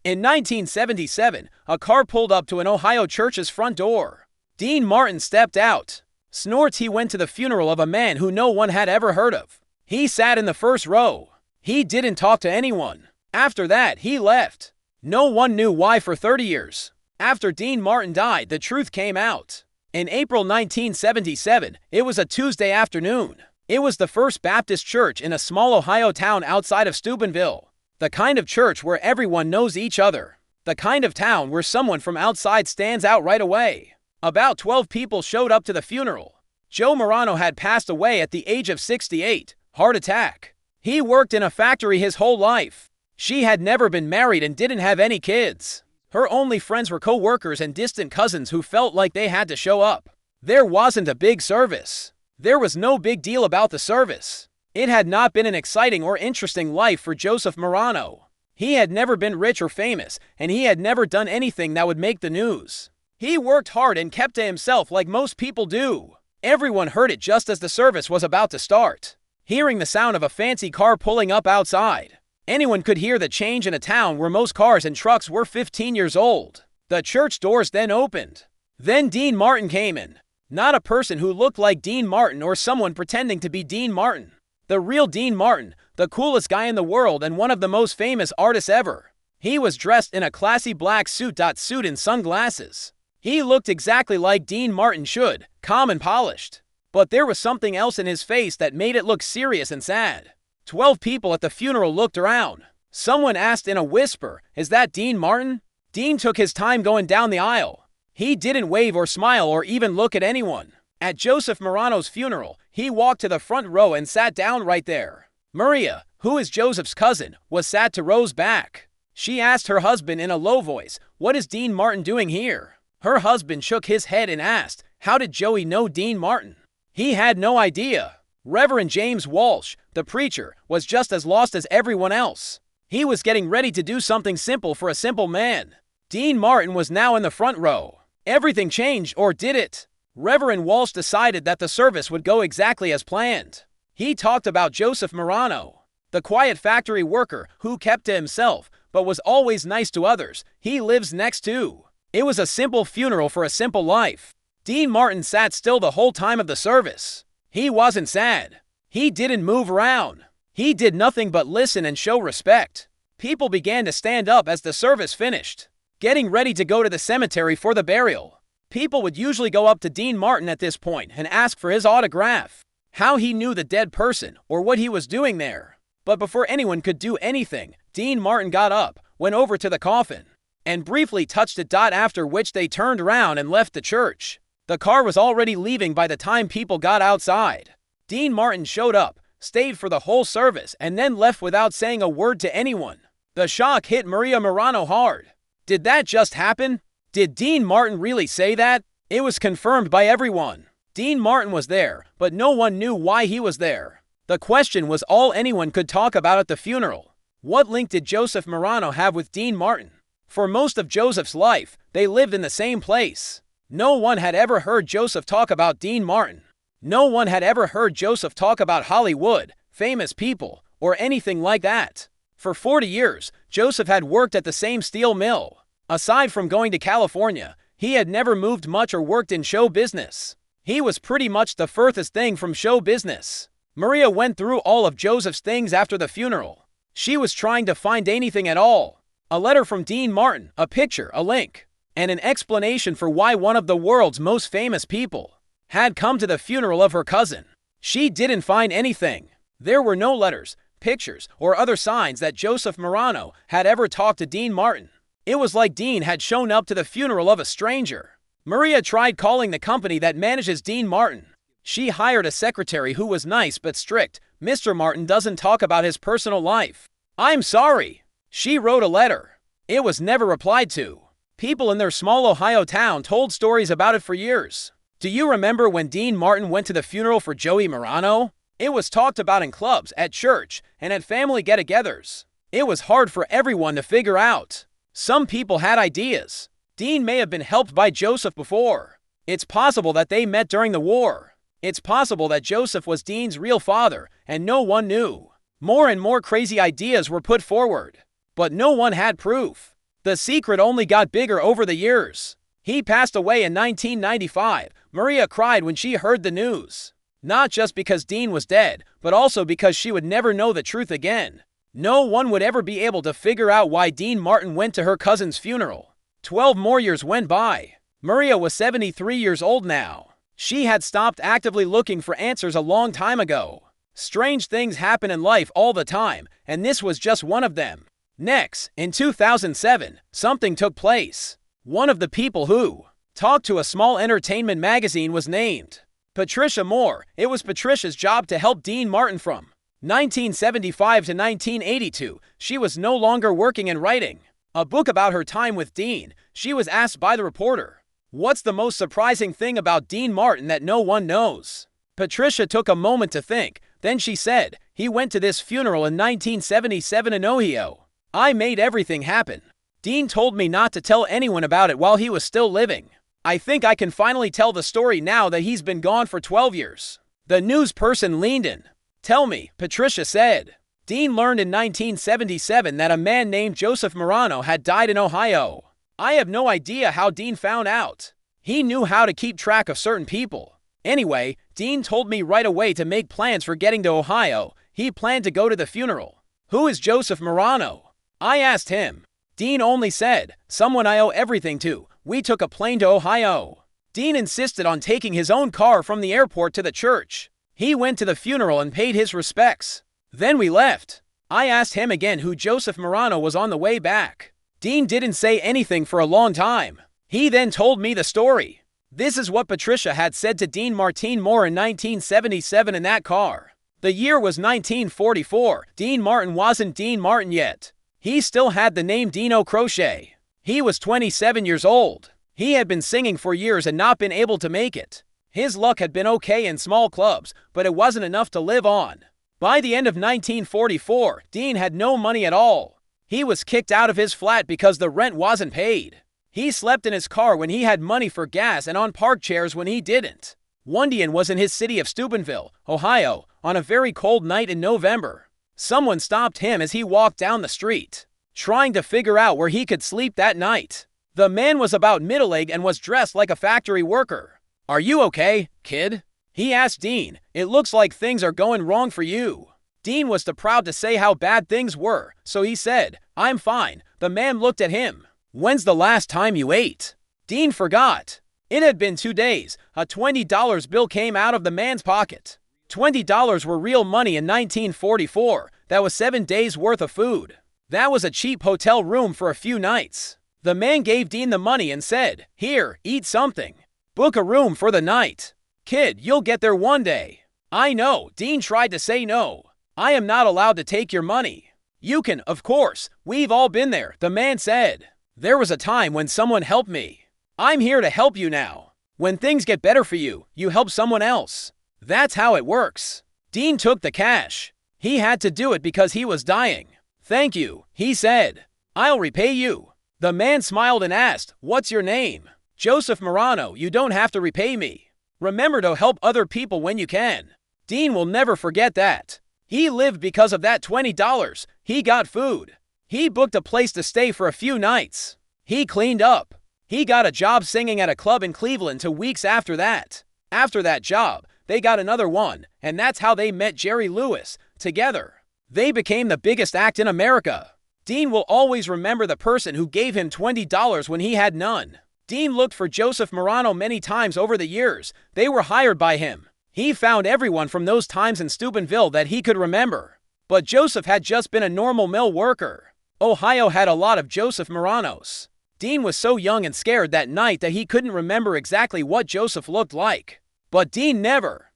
In 1977, a car pulled up to an Ohio church's front door. Dean Martin stepped out. Snorts he went to the funeral of a man who no one had ever heard of. He sat in the first row. He didn't talk to anyone. After that, he left. No one knew why for 30 years. After Dean Martin died, the truth came out. In April 1977, it was a Tuesday afternoon. It was the First Baptist Church in a small Ohio town outside of Steubenville. The kind of church where everyone knows each other. The kind of town where someone from outside stands out right away. About 12 people showed up to the funeral. Joe Marano had passed away at the age of 68, heart attack. He worked in a factory his whole life. She had never been married and didn't have any kids. Her only friends were co-workers and distant cousins who felt like they had to show up. There wasn't a big service. There was no big deal about the service. It had not been an exciting or interesting life for Joseph Marano. He had never been rich or famous, and he had never done anything that would make the news. He worked hard and kept to himself like most people do. Everyone heard it just as the service was about to start. Hearing the sound of a fancy car pulling up outside. Anyone could hear the change in a town where most cars and trucks were 15 years old. The church doors then opened. Then Dean Martin came in. Not a person who looked like Dean Martin or someone pretending to be Dean Martin. The real Dean Martin, the coolest guy in the world and one of the most famous artists ever. He was dressed in a classy black suit and sunglasses. He looked exactly like Dean Martin should, calm and polished. But there was something else in his face that made it look serious and sad. 12 people at the funeral looked around. Someone asked in a whisper, "Is that Dean Martin?" Dean took his time going down the aisle. He didn't wave or smile or even look at anyone. At Joseph Marano's funeral, he walked to the front row and sat down right there. Maria, who is Joseph's cousin, was sat to Rose's back. She asked her husband in a low voice, "What is Dean Martin doing here?" Her husband shook his head and asked, "How did Joey know Dean Martin?" He had no idea. Reverend James Walsh, the preacher, was just as lost as everyone else. He was getting ready to do something simple for a simple man. Dean Martin was now in the front row. Everything changed, or did it? Reverend Walsh decided that the service would go exactly as planned. He talked about Joseph Marano, the quiet factory worker who kept to himself, but was always nice to others. He lives next to. It was a simple funeral for a simple life. Dean Martin sat still the whole time of the service. He wasn't sad. He didn't move around. He did nothing but listen and show respect. People began to stand up as the service finished, getting ready to go to the cemetery for the burial. People would usually go up to Dean Martin at this point and ask for his autograph, how he knew the dead person, or what he was doing there. But before anyone could do anything, Dean Martin got up, went over to the coffin, and briefly touched it. After which they turned around and left the church. The car was already leaving by the time people got outside. Dean Martin showed up, stayed for the whole service, and then left without saying a word to anyone. The shock hit Maria Marano hard. Did that just happen? Did Dean Martin really say that? It was confirmed by everyone. Dean Martin was there, but no one knew why he was there. The question was all anyone could talk about at the funeral. What link did Joseph Marano have with Dean Martin? For most of Joseph's life, they lived in the same place. No one had ever heard Joseph talk about Dean Martin. No one had ever heard Joseph talk about Hollywood, famous people, or anything like that. For 40 years, Joseph had worked at the same steel mill. Aside from going to California, he had never moved much or worked in show business. He was pretty much the furthest thing from show business. Maria went through all of Joseph's things after the funeral. She was trying to find anything at all. A letter from Dean Martin, a picture, a link, and an explanation for why one of the world's most famous people had come to the funeral of her cousin. She didn't find anything. There were no letters, pictures, or other signs that Joseph Marano had ever talked to Dean Martin. It was like Dean had shown up to the funeral of a stranger. Maria tried calling the company that manages Dean Martin. She hired a secretary who was nice but strict. "Mr. Martin doesn't talk about his personal life." "I'm sorry." She wrote a letter. It was never replied to. People in their small Ohio town told stories about it for years. Do you remember when Dean Martin went to the funeral for Joey Marano? It was talked about in clubs, at church, and at family get-togethers. It was hard for everyone to figure out. Some people had ideas. Dean may have been helped by Joseph before. It's possible that they met during the war. It's possible that Joseph was Dean's real father, and no one knew. More and more crazy ideas were put forward, but no one had proof. The secret only got bigger over the years. He passed away in 1995. Maria cried when she heard the news. Not just because Dean was dead, but also because she would never know the truth again. No one would ever be able to figure out why Dean Martin went to her cousin's funeral. 12 more years went by. Maria was 73 years old now. She had stopped actively looking for answers a long time ago. Strange things happen in life all the time, and this was just one of them. Next, in 2007, something took place. One of the people who talked to a small entertainment magazine was named Patricia Moore. It was Patricia's job to help Dean Martin from 1975 to 1982. She was no longer working in writing a book about her time with Dean. She was asked by the reporter, "What's the most surprising thing about Dean Martin that no one knows?" Patricia took a moment to think. Then she said, "He went to this funeral in 1977 in Ohio. I made everything happen. Dean told me not to tell anyone about it while he was still living. I think I can finally tell the story now that he's been gone for 12 years. The news person leaned in. "Tell me," Patricia said. Dean learned in 1977 that a man named Joseph Marano had died in Ohio. I have no idea how Dean found out. He knew how to keep track of certain people. Anyway, Dean told me right away to make plans for getting to Ohio. He planned to go to the funeral. Who is Joseph Marano? I asked him. Dean only said, someone I owe everything to. We took a plane to Ohio. Dean insisted on taking his own car from the airport to the church. He went to the funeral and paid his respects. Then we left. I asked him again who Joseph Marano was on the way back. Dean didn't say anything for a long time. He then told me the story. This is what Patricia had said to Dean Martin Moore in 1977 in that car. The year was 1944. Dean Martin wasn't Dean Martin yet. He still had the name Dino Crochet. He was 27 years old. He had been singing for years and not been able to make it. His luck had been okay in small clubs, but it wasn't enough to live on. By the end of 1944, Dean had no money at all. He was kicked out of his flat because the rent wasn't paid. He slept in his car when he had money for gas and on park chairs when he didn't. One day was in his city of Steubenville, Ohio, on a very cold night in November. Someone stopped him as he walked down the street, trying to figure out where he could sleep that night. The man was about middle-aged and was dressed like a factory worker. "Are you okay, kid?" he asked Dean. "It looks like things are going wrong for you." Dean was too proud to say how bad things were, so he said, "I'm fine." The man looked at him. "When's the last time you ate?" Dean forgot. It had been 2 days. A $20 bill came out of the man's pocket. $20 were real money in 1944. That was 7 days' worth of food. That was a cheap hotel room for a few nights. The man gave Dean the money and said, "Here, eat something. Book a room for the night. Kid, you'll get there one day." "I know." Dean tried to say no. "I am not allowed to take your money." "You can, of course. We've all been there," the man said. "There was a time when someone helped me. I'm here to help you now. When things get better for you, you help someone else. That's how it works." Dean took the cash. He had to do it because he was dying. "Thank you," he said. "I'll repay you." The man smiled and asked, "What's your name?" "Joseph Marano." "You don't have to repay me. Remember to help other people when you can." Dean will never forget that. He lived because of that $20. He got food. He booked a place to stay for a few nights. He cleaned up. He got a job singing at a club in Cleveland 2 weeks after that. After that job, they got another one, and that's how they met Jerry Lewis. Together, they became the biggest act in America. Dean will always remember the person who gave him $20 when he had none. Dean looked for Joseph Marano many times over the years. They were hired by him. He found everyone from those times in Steubenville that he could remember. But Joseph had just been a normal mill worker. Ohio had a lot of Joseph Maranos. Dean was so young and scared that night that he couldn't remember exactly what Joseph looked like. But Dean never